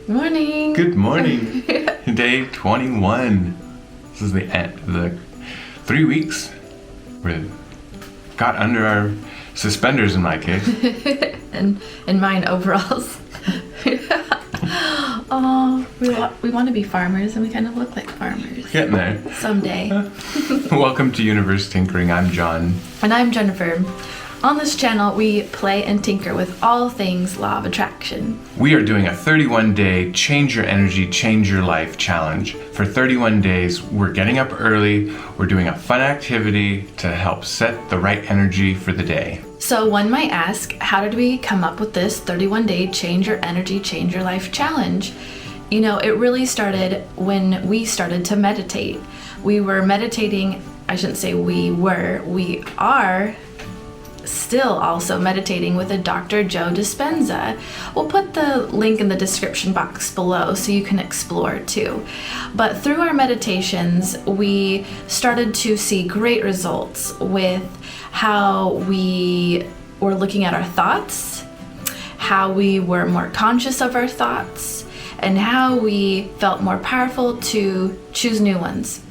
Morning. Good morning. Day 21. This is the end of the 3 weeks. We got under our suspenders in my case. and mine overalls. Oh, we want to be farmers, and we kind of look like farmers. Getting there. Someday. Welcome to Universe Tinkering. I'm John. And I'm Jennifer. On this channel, we play and tinker with all things law of attraction. We are doing a 31-day Change Your Energy, Change Your Life challenge. For 31 days, we're getting up early. We're doing a fun activity to help set the right energy for the day. So one might ask, how did we come up with this 31-day Change Your Energy, Change Your Life challenge? You know, it really started when we started to meditate. We were meditating, I shouldn't say we are still also meditating with a Dr. Joe Dispenza. We'll put the link in the description box below so you can explore too. But through our meditations, we started to see great results with how we were looking at our thoughts, how we were more conscious of our thoughts, and how we felt more powerful to choose new ones.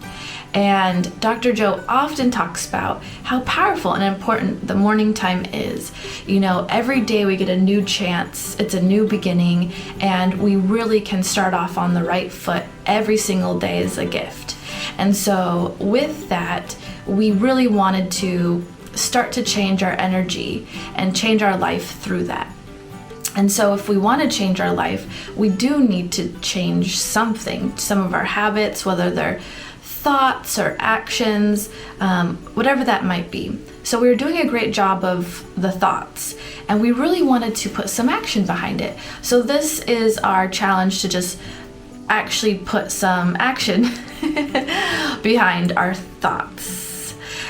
And Dr. Joe often talks about how powerful and important the morning time is. You know, every day we get a new chance, it's a new beginning, and we really can start off on the right foot every single day as a gift. And so with that, we really wanted to start to change our energy and change our life through that. And so if we want to change our life, we do need to change something, some of our habits, whether they're thoughts or actions, whatever that might be. So we were doing a great job of the thoughts, and we really wanted to put some action behind it. So this is our challenge to just actually put some action behind our thoughts.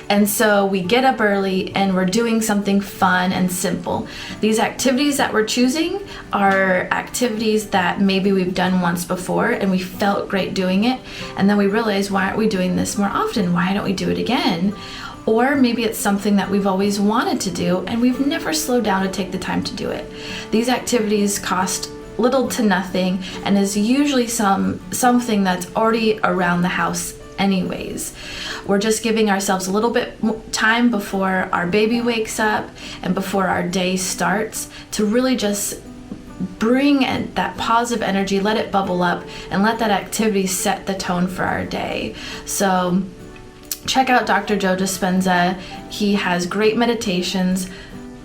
And so we get up early and we're doing something fun and simple. These activities that we're choosing are activities that maybe we've done once before and we felt great doing it. And then we realized, why aren't we doing this more often? Why don't we do it again? Or maybe it's something that we've always wanted to do and we've never slowed down to take the time to do it. These activities cost little to nothing and is usually something that's already around the house anyways. We're just giving ourselves a little bit time before our baby wakes up and before our day starts to really just bring that positive energy, let it bubble up, and let that activity set the tone for our day. So check out Dr. Joe Dispenza. He has great meditations,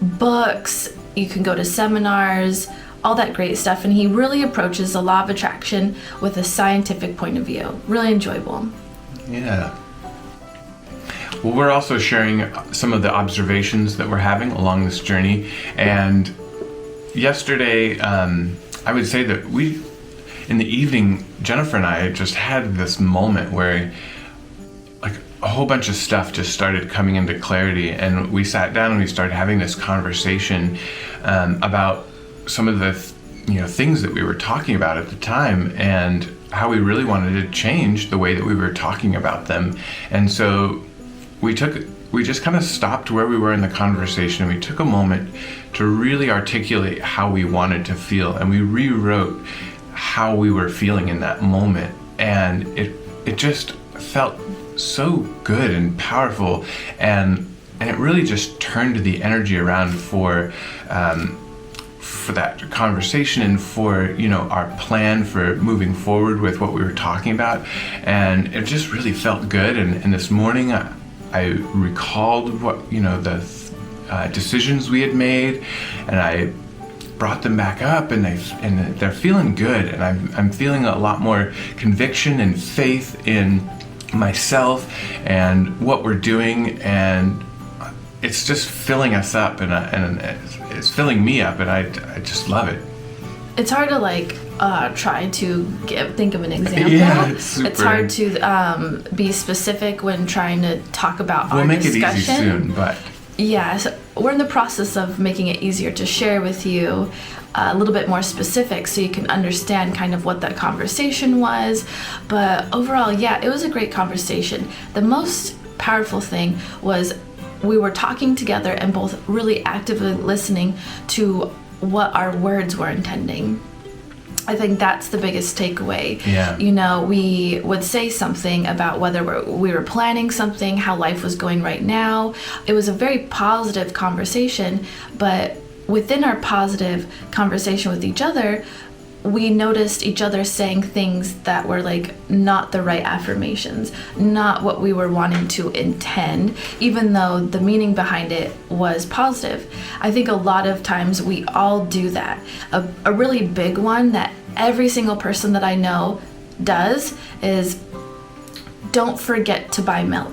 books, you can go to seminars, all that great stuff, and he really approaches the law of attraction with a scientific point of view. Really enjoyable. Yeah. Well, we're also sharing some of the observations that we're having along this journey. And yesterday, I would say that in the evening, Jennifer and I just had this moment where like a whole bunch of stuff just started coming into clarity. And we sat down and we started having this conversation about some of the things that we were talking about at the time and how we really wanted to change the way that we were talking about them. And so we just kind of stopped where we were in the conversation and we took a moment to really articulate how we wanted to feel, and we rewrote how we were feeling in that moment. And it just felt so good and powerful, and it really just turned the energy around for that conversation and for our plan for moving forward with what we were talking about. And it just really felt good. And this morning I recalled what the decisions we had made, and I brought them back up, and they're feeling good, and I'm feeling a lot more conviction and faith in myself and what we're doing, and it's just filling us up, and it's filling me up, and I just love it. It's hard to try to think of an example. Yeah, it's hard to be specific when trying to talk about our discussion. We'll make it easy soon, but yeah, so we're in the process of making it easier to share with you a little bit more specific so you can understand kind of what that conversation was. But overall, yeah, it was a great conversation. The most powerful thing was we were talking together and both really actively listening to what our words were intending. I think that's the biggest takeaway. Yeah. You know, we would say something about whether we were planning something, how life was going right now. It was a very positive conversation, but within our positive conversation with each other, we noticed each other saying things that were like not the right affirmations, not what we were wanting to intend, even though the meaning behind it was positive. I think a lot of times we all do that. A really big one that every single person that I know does is don't forget to buy milk.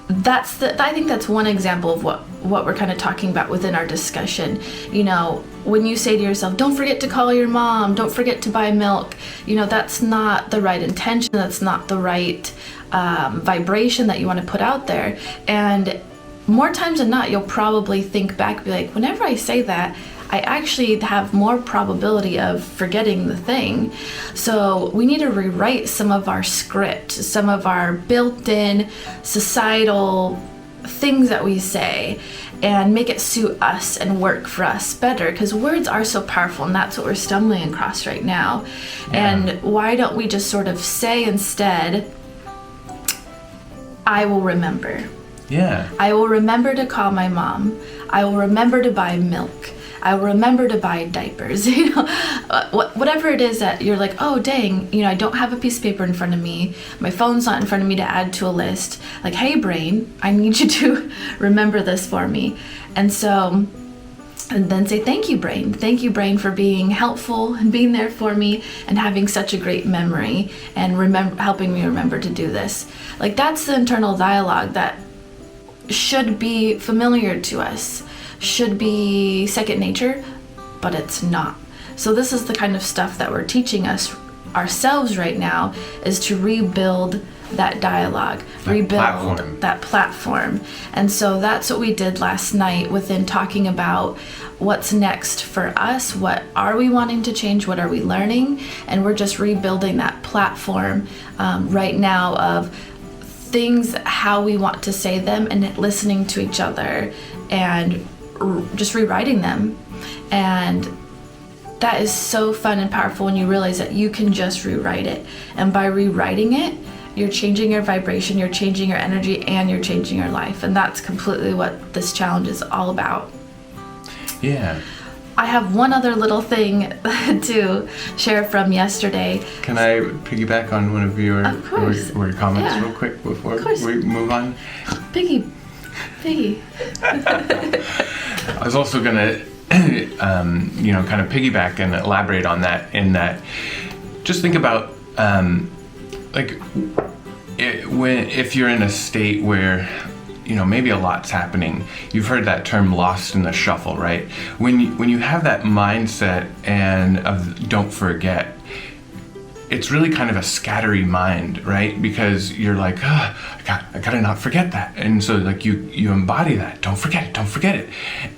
I think that's one example of what we're kind of talking about within our discussion. You know, when you say to yourself, don't forget to call your mom, don't forget to buy milk, you know, that's not the right intention, that's not the right vibration that you want to put out there. And more times than not, you'll probably think back, be like, whenever I say that, I actually have more probability of forgetting the thing. So we need to rewrite some of our script, some of our built-in societal things that we say, and make it suit us and work for us better, because words are so powerful, and that's what we're stumbling across right now. Yeah. And why don't we just sort of say instead, I will remember. Yeah. I will remember to call my mom. I will remember to buy milk. I will remember to buy diapers. You know, whatever it is that you're like, oh dang, you know, I don't have a piece of paper in front of me. My phone's not in front of me to add to a list. Like, hey brain, I need you to remember this for me. And so, and then say, thank you brain for being helpful and being there for me and having such a great memory and helping me remember to do this. Like, that's the internal dialogue that should be familiar to us, should be second nature, but it's not. So this is the kind of stuff that we're teaching ourselves right now, is to rebuild that dialogue, rebuild that platform. And so that's what we did last night within talking about what's next for us, what are we wanting to change, what are we learning, and we're just rebuilding that platform right now of things, how we want to say them, and listening to each other and just rewriting them. And that is so fun and powerful when you realize that you can just rewrite it. And by rewriting it, you're changing your vibration, you're changing your energy, and you're changing your life. And that's completely what this challenge is all about. Yeah. I have one other little thing to share from yesterday. Can I piggyback on one of your comments real quick before we move on? Piggy. I was also going to, kind of piggyback and elaborate on that, in that just think about, if you're in a state where, you know, maybe a lot's happening. You've heard that term, lost in the shuffle, right? When you have that mindset and of don't forget, it's really kind of a scattery mind, right? Because you're like, I gotta not forget that. And so like you embody that, don't forget it.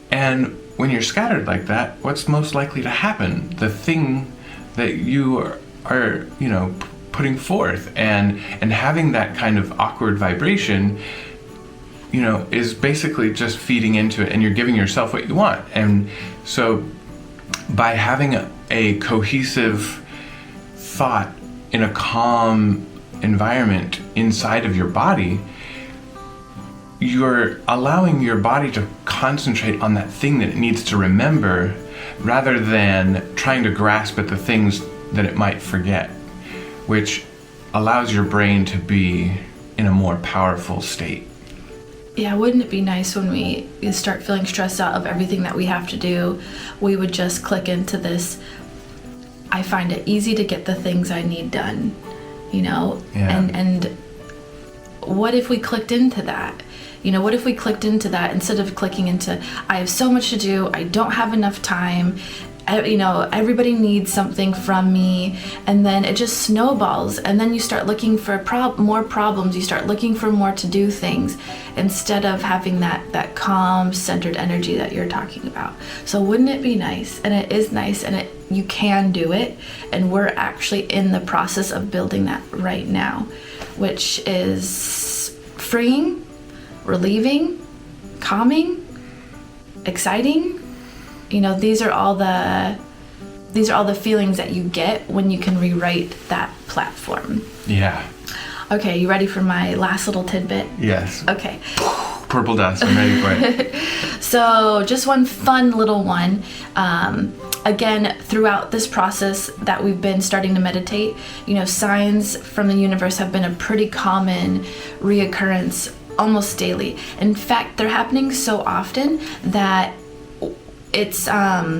And when you're scattered like that, what's most likely to happen? The thing that you are putting forth and having that kind of awkward vibration, you know, is basically just feeding into it, and you're giving yourself what you want. And so by having a cohesive thought in a calm environment inside of your body, you're allowing your body to concentrate on that thing that it needs to remember, rather than trying to grasp at the things that it might forget, which allows your brain to be in a more powerful state. Yeah, wouldn't it be nice when we start feeling stressed out of everything that we have to do, we would just click into this, I find it easy to get the things I need done, you know? Yeah. And what if we clicked into that? You know, what if we clicked into that instead of clicking into, I have so much to do, I don't have enough time, you know, everybody needs something from me, and then it just snowballs, and then you start looking for more problems, you start looking for more to do things, instead of having that calm, centered energy that you're talking about. So wouldn't it be nice? And it is nice, and you can do it, and we're actually in the process of building that right now, which is freeing, relieving, calming, exciting, these are all the feelings that you get when you can rewrite that platform. Yeah. Okay, you ready for my last little tidbit? Yes. Okay. Purple dust, I'm ready for it. So just one fun little one. Again, throughout this process that we've been starting to meditate, signs from the universe have been a pretty common reoccurrence almost daily. In fact, they're happening so often that it's, I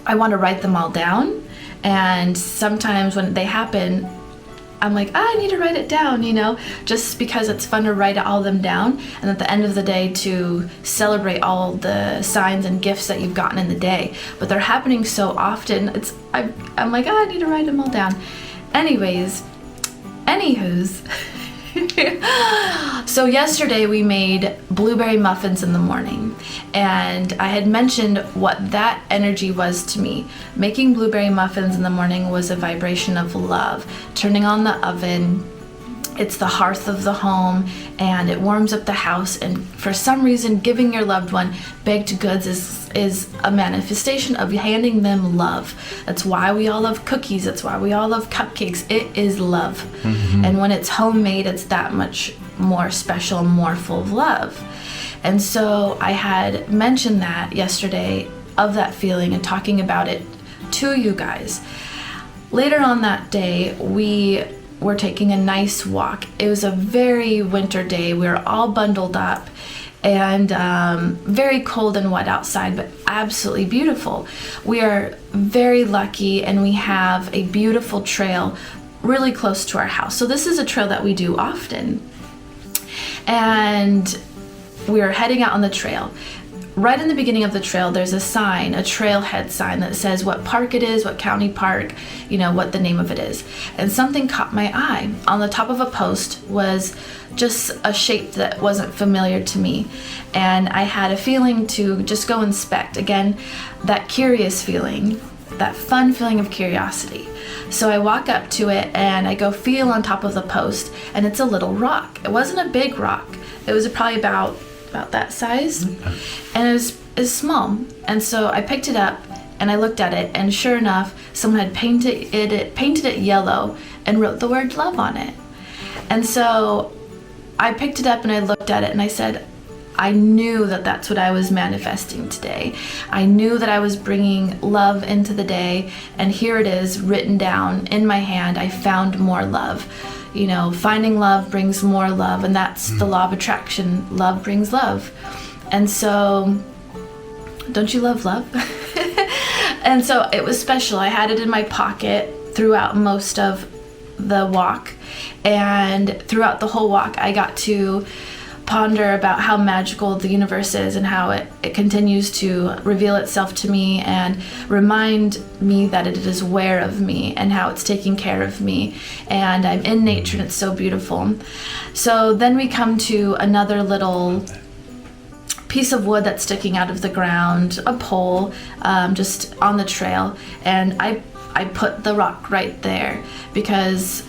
want to write them all down. And sometimes when they happen, I'm like, I need to write it down, just because it's fun to write all of them down. And at the end of the day, to celebrate all the signs and gifts that you've gotten in the day. But they're happening so often, I'm like, I need to write them all down. Anywho's. So yesterday we made blueberry muffins in the morning, and I had mentioned what that energy was to me. Making blueberry muffins in the morning was a vibration of love. Turning on the oven, it's the hearth of the home, and it warms up the house, and for some reason giving your loved one baked goods is a manifestation of handing them love. That's why we all love cookies. That's why we all love cupcakes. It is love. Mm-hmm. And when it's homemade, it's that much more special, more full of love. And so I had mentioned that yesterday, of that feeling, and talking about it to you guys. Later on that day, we were taking a nice walk. It was a very winter day. We were all bundled up, and very cold and wet outside, but absolutely beautiful. We are very lucky, and we have a beautiful trail really close to our house. So this is a trail that we do often. And we are heading out on the trail. Right in the beginning of the trail, there's a sign, a trailhead sign that says what park it is, what county park, what the name of it is. And something caught my eye. On the top of a post was just a shape that wasn't familiar to me. And I had a feeling to just go inspect. Again, that curious feeling, that fun feeling of curiosity. So I walk up to it and I go feel on top of the post, and it's a little rock. It wasn't a big rock. It was probably about that size, and it was small. And so I picked it up and I looked at it, and sure enough, someone had painted it yellow and wrote the word love on it. And so I picked it up and I looked at it and I said, I knew that that's what I was manifesting today. I knew that I was bringing love into the day, and here it is written down in my hand. I found more love. Finding love brings more love, and that's the law of attraction. Love brings love. And so, don't you love love? And so it was special. I had it in my pocket throughout most of the walk, and throughout the whole walk, I got to ponder about how magical the universe is and how it continues to reveal itself to me and remind me that it is aware of me and how it's taking care of me, and I'm in nature and it's so beautiful. So then we come to another little piece of wood that's sticking out of the ground, a pole, just on the trail, and I put the rock right there because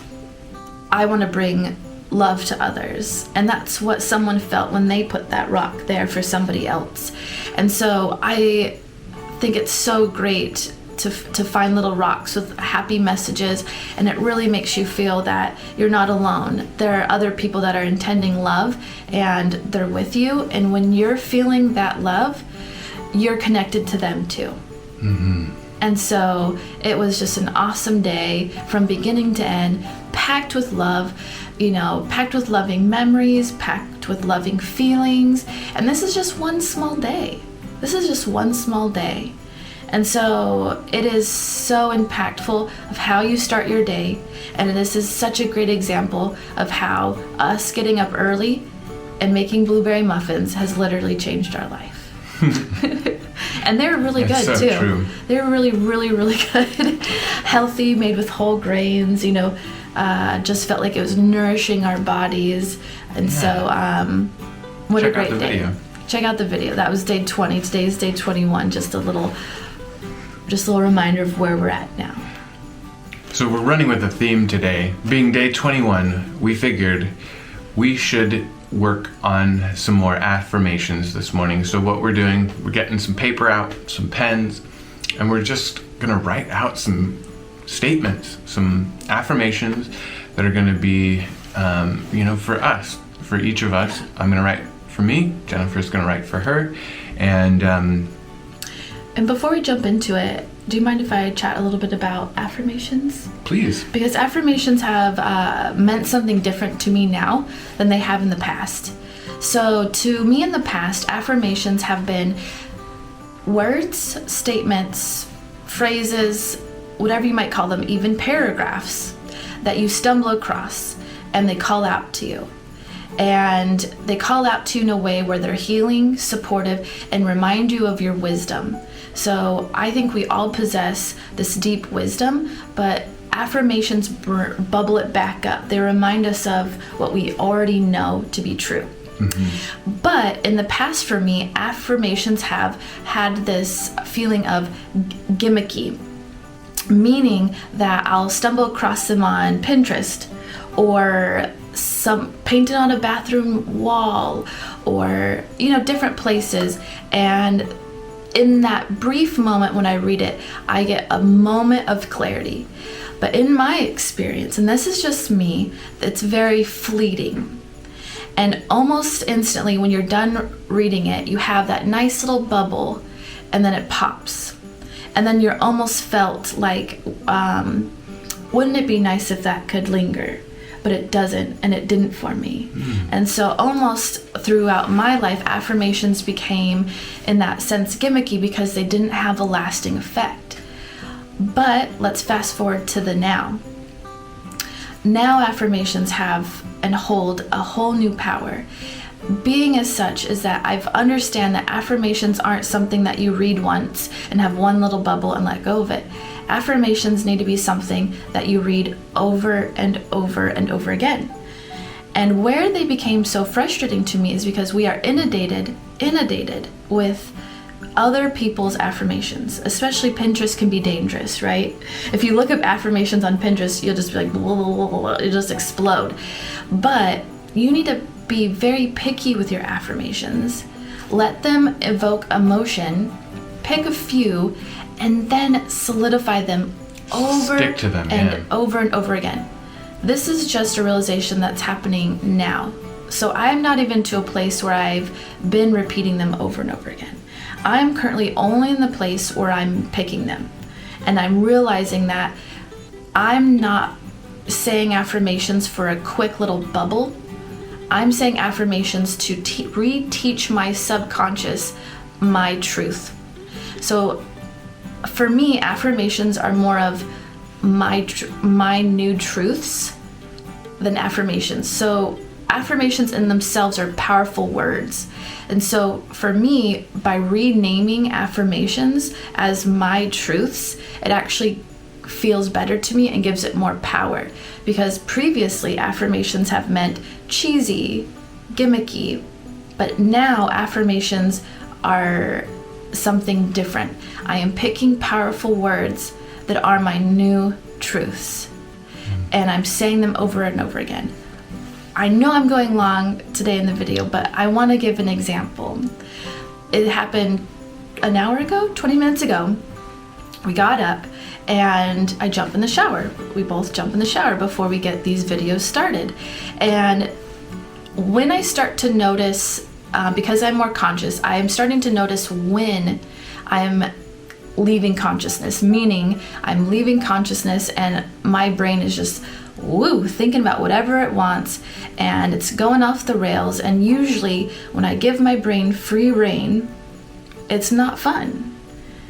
I want to bring love to others, and that's what someone felt when they put that rock there for somebody else. And so I think it's so great to find little rocks with happy messages, and it really makes you feel that you're not alone. There are other people that are intending love, and they're with you, and when you're feeling that love, you're connected to them too. Mm-hmm. And so it was just an awesome day from beginning to end, packed with love, packed with loving memories, packed with loving feelings. And this is just one small day. And so it is so impactful of how you start your day. And this is such a great example of how us getting up early and making blueberry muffins has literally changed our life. And they were really good so too. True. They were really, really, really good. Healthy, made with whole grains, just felt like it was nourishing our bodies. And so, what a great day. Video. Check out the video. That was day 20. Today's day 21. Just a little reminder of where we're at now. So we're running with a theme today. Being day 21, we figured we should work on some more affirmations this morning. So what we're doing, we're getting some paper out, some pens, and we're just gonna write out some statements, some affirmations that are gonna be, for us, for each of us. I'm gonna write for me, Jennifer's gonna write for her, and before we jump into it, do you mind if I chat a little bit about affirmations? please. Because affirmations have meant something different to me now than they have in the past. So to me in the past, affirmations have been words, statements, phrases, whatever you might call them, even paragraphs that you stumble across and they call out to you. And they call out to you in a way where they're healing, supportive, and remind you of your wisdom. So I think we all possess this deep wisdom, but affirmations bubble it back up. They remind us of what we already know to be true. Mm-hmm. But in the past for me, affirmations have had this feeling of gimmicky, meaning that I'll stumble across them on Pinterest or some painted on a bathroom wall or different places, and in that brief moment when I read it, I get a moment of clarity. But in my experience, and this is just me, it's very fleeting. And almost instantly when you're done reading it, you have that nice little bubble and then it pops. And then you're almost felt like, wouldn't it be nice if that could linger? But it doesn't, and it didn't for me. And so almost throughout my life, affirmations became, in that sense, gimmicky because they didn't have a lasting effect. But let's fast forward to the now. Now affirmations have and hold a whole new power. Being as such is that I've understand that affirmations aren't something that you read once and have one little bubble and let go of it. Affirmations need to be something that you read over and over and over again. And where they became so frustrating to me is because we are inundated with other people's affirmations. Especially Pinterest can be dangerous, right? If you look up affirmations on Pinterest, you'll just be like, blah, blah, blah, blah, you'll just explode. But you need to be very picky with your affirmations. Let them evoke emotion, pick a few, and then solidify them over Stick to them, and over again. This is just a realization that's happening now. So I'm not even to a place where I've been repeating them over and over again. I'm currently only in the place where I'm picking them. And I'm realizing that I'm not saying affirmations for a quick little bubble. I'm saying affirmations to reteach my subconscious my truth. So for me, affirmations are more of my new truths than affirmations. So affirmations in themselves are powerful words. And so for me, by renaming affirmations as my truths, it actually feels better to me and gives it more power. Because previously affirmations have meant cheesy, gimmicky, but now affirmations are something different. I am picking powerful words that are my new truths, and I'm saying them over and over again. I know I'm going long today in the video, but I want to give an example. It happened an hour ago, 20 minutes ago. We got up and I jump in the shower. We both jump in the shower before we get these videos started. And when I start to notice, because I'm more conscious, I am starting to notice when I'm leaving consciousness, meaning I'm leaving consciousness and my brain is just thinking about whatever it wants and it's going off the rails. And usually when I give my brain free rein, it's not fun.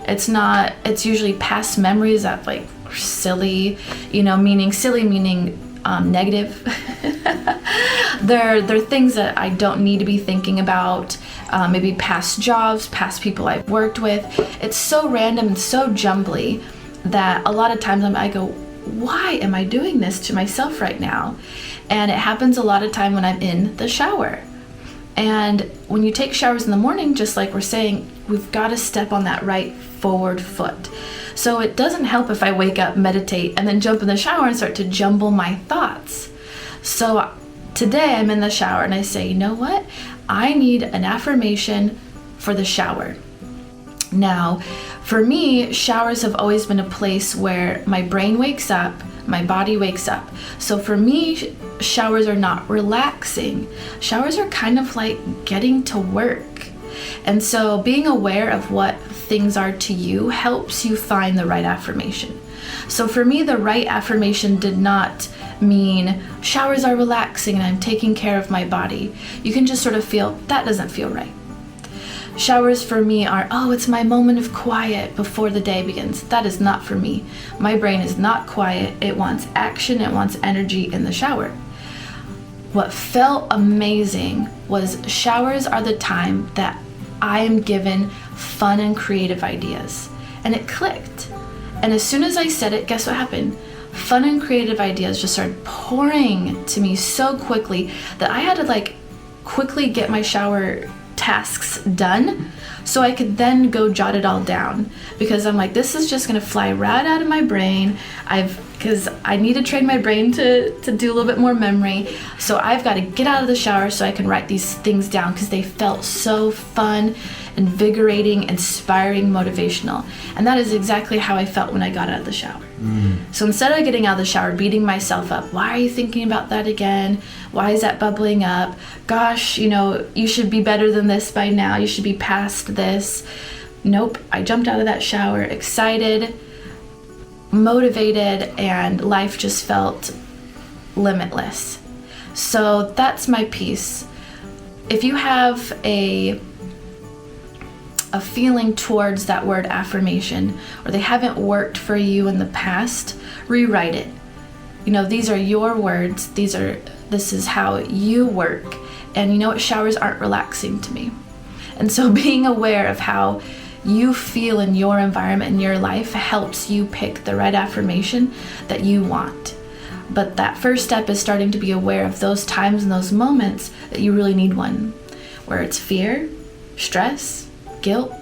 It's usually past memories that like are silly, meaning negative. They're things that I don't need to be thinking about. Maybe past jobs, past people I've worked with. It's so random and so jumbly that a lot of times I go, why am I doing this to myself right now? And it happens a lot of time when I'm in the shower. And when you take showers in the morning, just like we're saying, we've got to step on that right forward foot. So it doesn't help if I wake up, meditate, and then jump in the shower and start to jumble my thoughts. So Today I'm in the shower and I say, you know what? I need an affirmation for the shower. Now, for me, showers have always been a place where my brain wakes up, my body wakes up. So for me, showers are not relaxing. Showers are kind of like getting to work. And so being aware of what things are to you helps you find the right affirmation. So for me, the right affirmation did not mean showers are relaxing and I'm taking care of my body. You can just sort of feel, that doesn't feel right. Showers for me are, oh, it's my moment of quiet before the day begins. That is not for me. My brain is not quiet. It wants action. It wants energy in the shower. What felt amazing was showers are the time that I am given fun and creative ideas. And it clicked. And as soon as I said it, guess what happened? Fun and creative ideas just started pouring to me so quickly that I had to like quickly get my shower tasks done so I could then go jot it all down, because I'm like, this is just gonna fly right out of my brain. Because I need to train my brain to do a little bit more memory. So I've got to get out of the shower so I can write these things down, because they felt so fun, invigorating, inspiring, motivational. And that is exactly how I felt when I got out of the shower. So instead of getting out of the shower, beating myself up, why are you thinking about that again? Why is that bubbling up? Gosh, you should be better than this by now. You should be past this. Nope. I jumped out of that shower excited, motivated, and life just felt limitless. So that's my piece. If you have a feeling towards that word affirmation, or they haven't worked for you in the past, rewrite it. These are your words. This is how you work. And showers aren't relaxing to me. And so being aware of how you feel in your environment, in your life, helps you pick the right affirmation that you want. But that first step is starting to be aware of those times and those moments that you really need one, where it's fear, stress, guilt,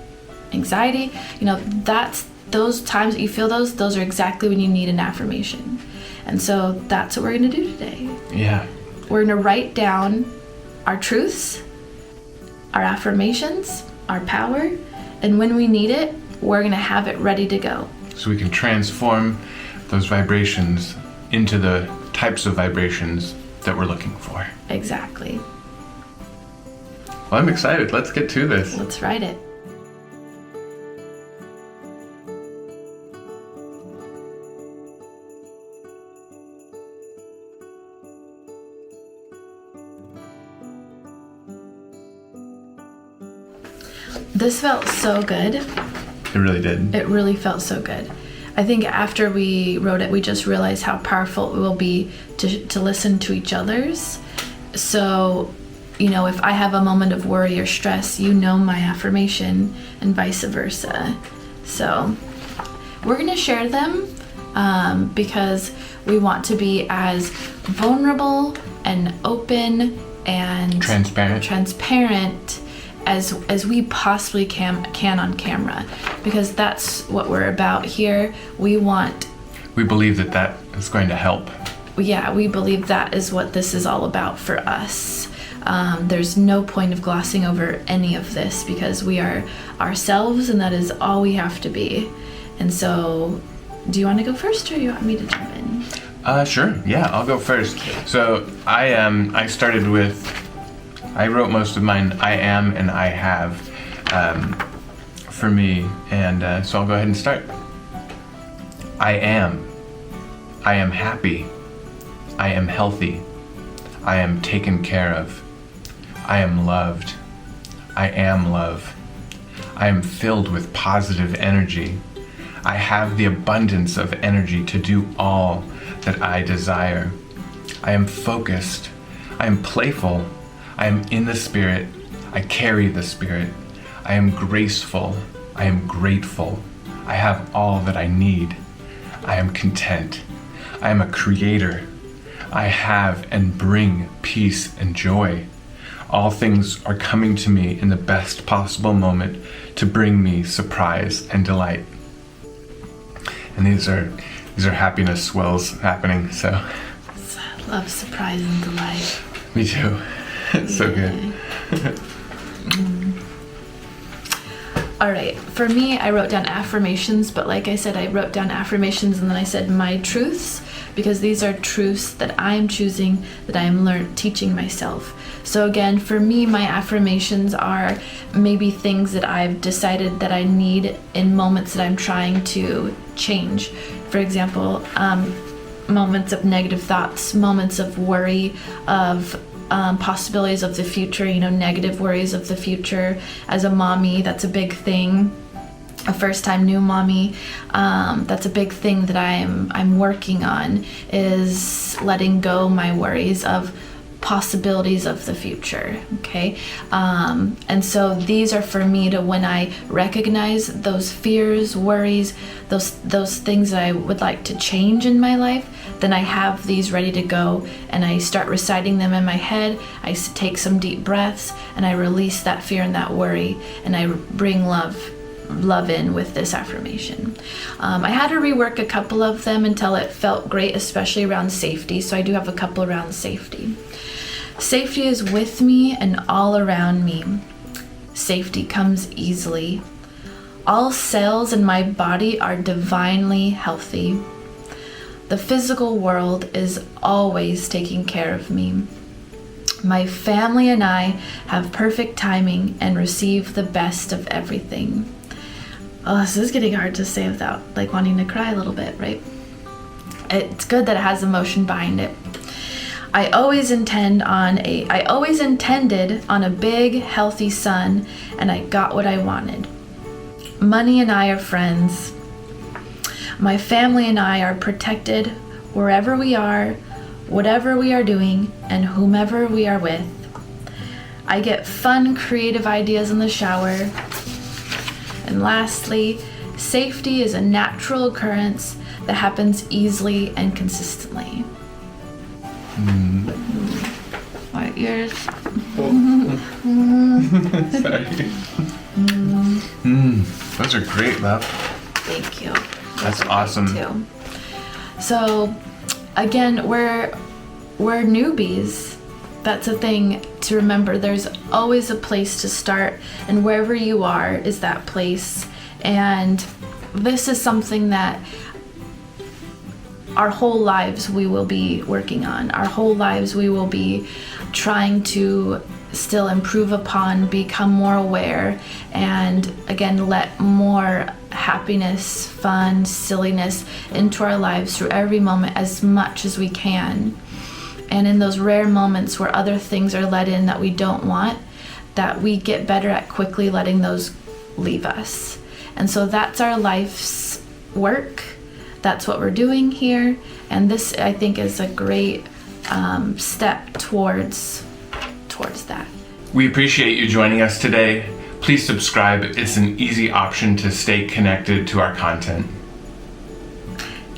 anxiety. That's those times that you feel those are exactly when you need an affirmation. And so that's what we're going to do today. Yeah. We're going to write down our truths, our affirmations, our power, and when we need it, we're going to have it ready to go. So we can transform those vibrations into the types of vibrations that we're looking for. Exactly. Well, I'm excited. Let's get to this. Let's write it. This felt so good. It really did. It really felt so good. I think after we wrote it, we just realized how powerful it will be to listen to each other's. So, if I have a moment of worry or stress, my affirmation, and vice versa. So we're going to share them because we want to be as vulnerable and open and transparent as we possibly can on camera, because that's what we're about here. We believe that is going to help. Yeah, we believe that is what this is all about for us. There's no point of glossing over any of this, because we are ourselves, and that is all we have to be. And so, do you want to go first, or you want me to jump in? Sure. Yeah, I'll go first. So I started with, I wrote most of mine, I am and I have, for me, and so I'll go ahead and start. I am happy. I am healthy. I am taken care of. I am loved. I am love. I am filled with positive energy. I have the abundance of energy to do all that I desire. I am focused. I am playful. I am in the Spirit. I carry the Spirit. I am graceful. I am grateful. I have all that I need. I am content. I am a creator. I have and bring peace and joy. All things are coming to me in the best possible moment to bring me surprise and delight. And these are happiness swells happening, so. I love surprise and delight. Me too. It's so good. All right, for me, I wrote down affirmations, but like I said, I wrote down affirmations and then I said my truths, because these are truths that I'm choosing, that I'm teaching myself. So again, for me, my affirmations are maybe things that I've decided that I need in moments that I'm trying to change. For example, moments of negative thoughts, moments of worry, of possibilities of the future, negative worries of the future. As a mommy, that's a big thing. A first-time new mommy, that's a big thing that I'm working on, is letting go my worries of possibilities of the future. Okay, and so these are for me to, when I recognize those fears, worries, those things that I would like to change in my life, then I have these ready to go and I start reciting them in my head. I take some deep breaths and I release that fear and that worry, and I bring love in with this affirmation. I had to rework a couple of them until it felt great, especially around safety. So I do have a couple around safety. Safety is with me and all around me. Safety comes easily. All cells in my body are divinely healthy. The physical world is always taking care of me. My family and I have perfect timing and receive the best of everything. Oh, this is getting hard to say without wanting to cry a little bit, right? It's good that it has emotion behind it. I always intended on a big, healthy son, and I got what I wanted. Money and I are friends. My family and I are protected wherever we are, whatever we are doing, and whomever we are with. I get fun, creative ideas in the shower. And lastly, safety is a natural occurrence that happens easily and consistently. What, yours? Sorry. Those are great, love. Thank you. That's awesome. Too. So, again, we're newbies. That's a thing to remember. There's always a place to start, and wherever you are is that place. And this is something that our whole lives we will be working on. Our whole lives we will be trying to still improve upon, become more aware, and again, let more happiness, fun, silliness into our lives through every moment as much as we can. And in those rare moments where other things are let in that we don't want, that we get better at quickly letting those leave us. And so that's our life's work. That's what we're doing here. And this, I think, is a great step towards that. We appreciate you joining us today. Please subscribe. It's an easy option to stay connected to our content.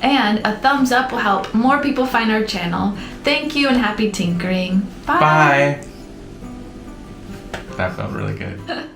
And a thumbs up will help more people find our channel. Thank you and happy tinkering. Bye. Bye. That felt really good.